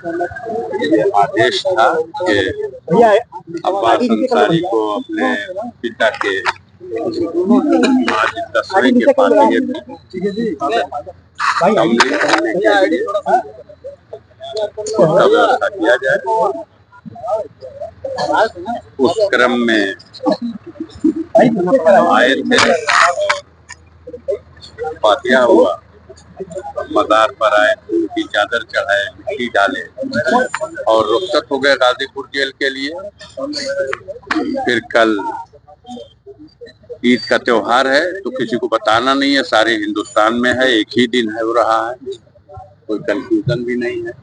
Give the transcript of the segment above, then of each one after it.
ये आदेश था कि अब्बास अंसारी को अपने पिता के आज 10वें के फातिये में व्यवस्था किया जाए। उस क्रम में आए थे, फातिया हुआ, मजार पर आए, फूल की चादर चढ़ाए, मिट्टी डाले और रुखसत हो गए गाजीपुर जेल के लिए। फिर कल ईद का त्योहार है तो किसी को बताना नहीं है, सारे हिंदुस्तान में है, एक ही दिन है हो रहा है, कोई कंफ्यूजन भी नहीं है।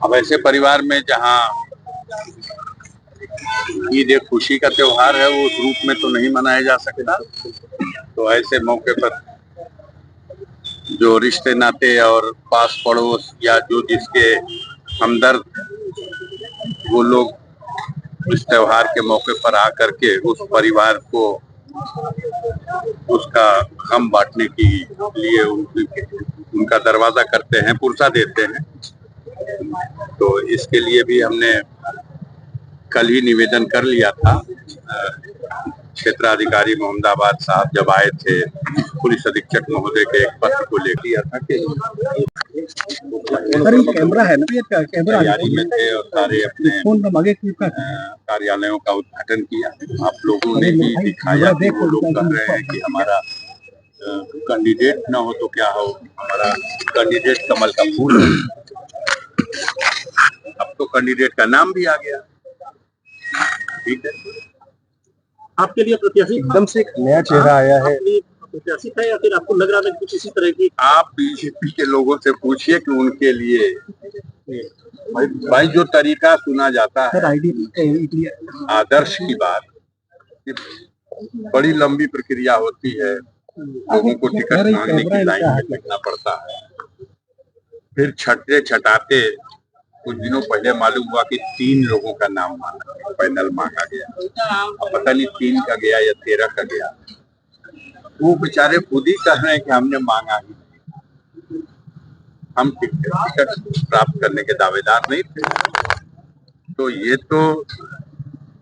अब ऐसे परिवार में जहाँ ईद एक खुशी का त्योहार है, वो उस रूप में तो नहीं मनाया जा सकता, तो ऐसे मौके पर जो रिश्ते नाते और पास पड़ोस या जो जिसके हमदर्द, वो लोग इस त्योहार के मौके पर आकर के उस परिवार को उसका गम बांटने के लिए उनका दरवाजा करते हैं, पुरसा देते हैं। तो इसके लिए भी हमने कल ही निवेदन कर लिया था। क्षेत्राधिकारी मोहम्मदाबाद साहब जब आए थे, पुलिस अधीक्षक महोदय के एक पत्र को ले लिया था कि कैमरा है ना, कैमरा तैयारी में थे और सारे अपने कार्यालयों का उद्घाटन किया। आप लोगों ने भी दिखाया कि वो लोग कह रहे हैं कि हमारा कैंडिडेट न हो तो क्या हो, हमारा कैंडिडेट कमल का फूल है। अब तो कैंडिडेट का नाम भी आ गया, ठीक है। आपके लिए प्रत्याशी एकदम से एक नया चेहरा आया है, प्रत्याशी था या फिर आपको लग रहा था कुछ इसी तरह की? आप बीजेपी के लोगों से पूछिए कि उनके लिए भाई जो तरीका सुना जाता है आदर्श की बात, बड़ी लंबी प्रक्रिया होती है, लोगों को टिकट मांगने की लाइन में लगना पड़ता है, फिर छठे छटाते कुछ दिनों पहले मालूम हुआ कि 3 लोगों का नाम पैनल मांगा गया। अब पता नहीं 3 का गया या 13 का गया। वो बेचारे खुद ही कह रहे हैं कि हमने मांगा ही नहीं, हम टिकट प्राप्त करने के दावेदार नहीं थे। तो ये तो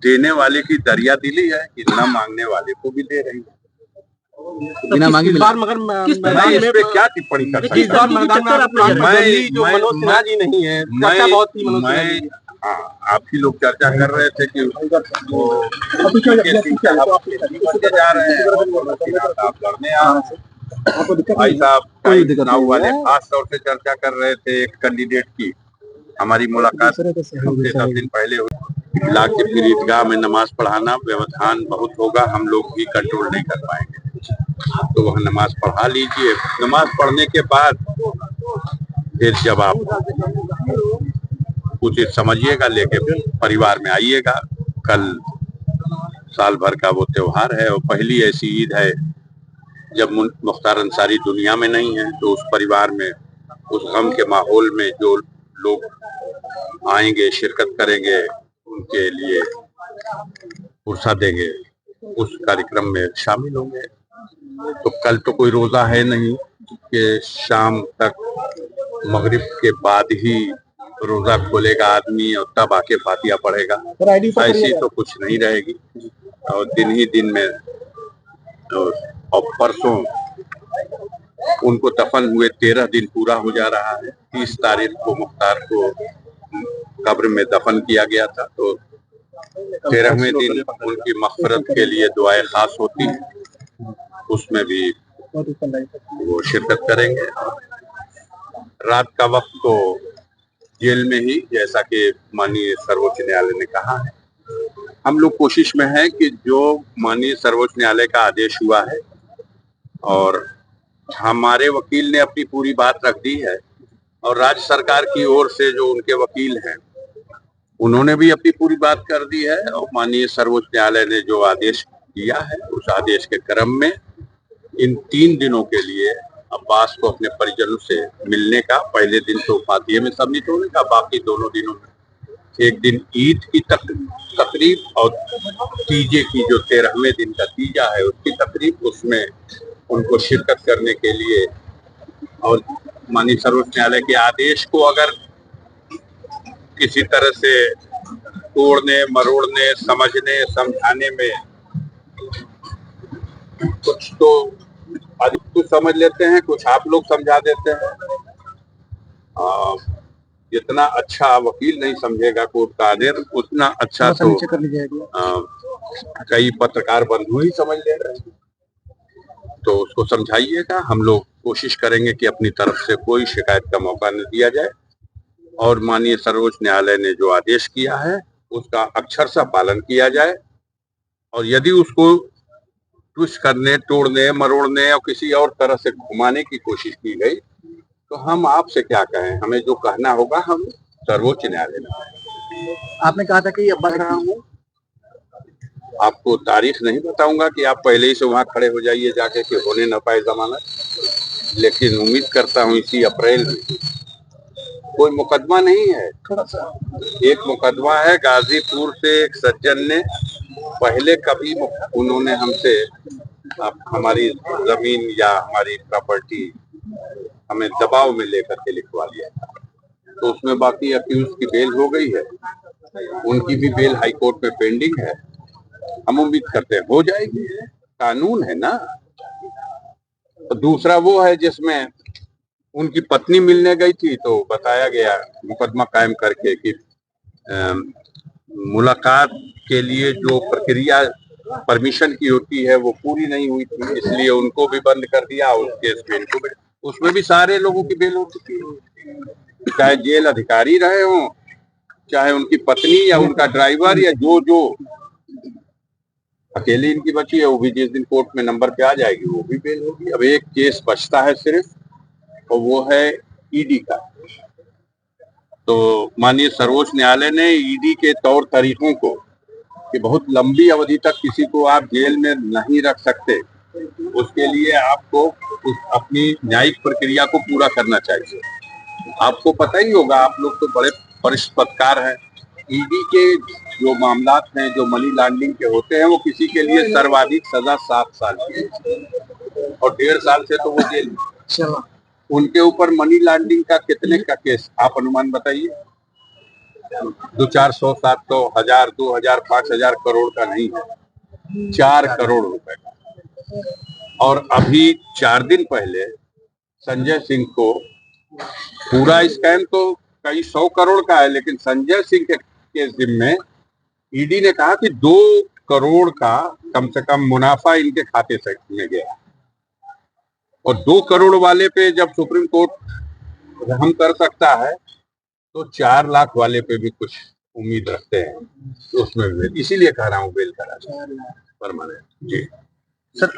देने वाले की दरिया दिली है कि न मांगने वाले को भी दे रही है। बिना मांगे मगर मैं इस पे क्या टिप्पणी कर सकता हूँ? मैं आप ही लोग चर्चा कर रहे थे कि वो जा रहे हैं, आप लड़ने आ भाई साहब चुनाव वाले खास तौर से चर्चा कर रहे थे एक कैंडिडेट की। हमारी मुलाकात 10 दिन पहले हुई। इलाके के फिर ईदगाह में नमाज पढ़ाना व्यवधान बहुत होगा, हम लोग भी कंट्रोल नहीं कर पाएंगे, तो वह नमाज पढ़ा लीजिए। नमाज पढ़ने के बाद फिर जब आप कुछ समझिएगा लेके परिवार में आइएगा। कल साल भर का वो त्योहार है और पहली ऐसी ईद है जब मुख्तार अंसारी दुनिया में नहीं है, तो उस परिवार में उस गम के माहौल में जो लोग आएंगे, शिरकत करेंगे, उनके लिए पुरसा देंगे, उस कार्यक्रम में शामिल होंगे। तो कल तो कोई रोजा है नहीं कि शाम तक मगरिब के बाद ही रोजा खोलेगा आदमी और तब आके फातिया पढ़ेगा, ऐसी तो कुछ नहीं रहेगी। और दिन ही दिन में और परसों उनको दफन हुए 13 दिन पूरा हो जा रहा है। 30 तारीख को मुख्तार को कब्र में दफन किया गया था, तो 13वें दिन उनकी मग़फ़िरत के लिए दुआएं खास होती है, उसमें भी वो शिरकत करेंगे। रात का वक्त तो जेल में ही, जैसा कि माननीय सर्वोच्च न्यायालय ने कहा है, हम लोग कोशिश में हैं कि जो माननीय सर्वोच्च न्यायालय का आदेश हुआ है और हमारे वकील ने अपनी पूरी बात रख दी है और राज्य सरकार की ओर से जो उनके वकील हैं उन्होंने भी अपनी पूरी बात कर दी है, और माननीय सर्वोच्च न्यायालय ने जो आदेश दिया है उस आदेश के क्रम में इन 3 दिनों के लिए अब्बास को अपने परिजनों से मिलने का, पहले दिन तो फातिये में सम्मिलित होने का, बाकी दोनों दिनों में एक दिन ईद की तकरीब और तीजे की जो 13वें दिन का तीजा है उसकी तकरीब, उसमें उनको शिरकत करने के लिए और माननीय सर्वोच्च न्यायालय के आदेश को अगर किसी तरह से तोड़ने मरोड़ने समझने समझाने में कुछ तो अधिक कुछ समझ लेते हैं, कुछ आप लोग समझा देते हैं। जितना अच्छा वकील नहीं समझेगा कोर्ट का आदेश, उतना अच्छा तो कई पत्रकार बंधु ही समझ ले रहे हैं। तो उसको समझाइएगा, हम लोग कोशिश करेंगे कि अपनी तरफ से कोई शिकायत का मौका न दिया जाए और माननीय सर्वोच्च न्यायालय ने जो आदेश किया है उसका अक्षरशः पालन किया जाए। और यदि उसको ट्विस्ट करने तोड़ने मरोड़ने और किसी और तरह से घुमाने की कोशिश की गई तो हम आपसे क्या कहें, हमें जो कहना होगा हम सर्वोच्च न्यायालय में। आपने कहा था कि अब बढ़ रहा हूँ, आपको तारीख नहीं बताऊंगा कि आप पहले ही से वहां खड़े हो जाइए जाके कि होने न पाए जमानत, लेकिन उम्मीद करता हूं इसी अप्रैल में। कोई मुकदमा नहीं है, एक मुकदमा है गाजीपुर से एक सज्जन ने पहले कभी उन्होंने हमसे हमारी जमीन या हमारी प्रॉपर्टी हमें दबाव में लेकर के लिखवा लिया था, तो उसमें बाकी अक्यूज की बेल हो गई है, उनकी भी बेल हाई कोर्ट में पेंडिंग है। हम उम्मीद करते हैं हो जाएगी, कानून है ना। तो दूसरा वो है जिसमें उनकी पत्नी मिलने गई थी तो बताया गया मुकदमा कायम करके कि मुलाकात के लिए जो प्रक्रिया परमिशन की होती है वो पूरी नहीं हुई थी, इसलिए उनको भी बंद कर दिया। उसके इनको भी, उसमें भी सारे लोगों की बेल हो चुकी है, चाहे जेल अधिकारी रहे हों, चाहे उनकी पत्नी या उनका ड्राइवर या जो अकेली इनकी बची है वो भी जिस दिन कोर्ट में नंबर पे आ जाएगी वो भी बेल होगी। अब एक केस बचता है सिर्फ और वो है ईडी का। तो माननीय सर्वोच्च न्यायालय ने ईडी के तौर तरीकों को कि बहुत लंबी अवधि तक किसी को आप जेल में नहीं रख सकते, उसके लिए आपको अपनी न्यायिक प्रक्रिया को पूरा करना चाहिए। आपको पता ही होगा, आप लोग तो बड़े वरिष्ठ पत्रकार हैं, ईडी के जो मामलात हैं जो मनी लॉन्ड्रिंग के होते हैं वो किसी के लिए सर्वाधिक सजा 7 साल की है और 1.5 साल से तो वो जेल। उनके ऊपर मनी लॉन्ड्रिंग का कितने का केस आप अनुमान बताइए? 200, 400, 700, 1000, 2000, 5000 करोड़ का नहीं है, 4 करोड़ रुपए का। और अभी 4 दिन पहले संजय सिंह को पूरा स्कैम तो कई 100 करोड़ का है, लेकिन संजय सिंह के जिम्मे ईडी ने कहा कि 2 करोड़ का कम से कम मुनाफा इनके खाते से में गया। और 2 करोड़ वाले पे जब सुप्रीम कोर्ट रहम कर सकता है तो 4 लाख वाले पे भी कुछ उम्मीद रखते हैं, तो उसमें भी इसीलिए कह रहा हूँ बेल करा परमानेंट। जी सर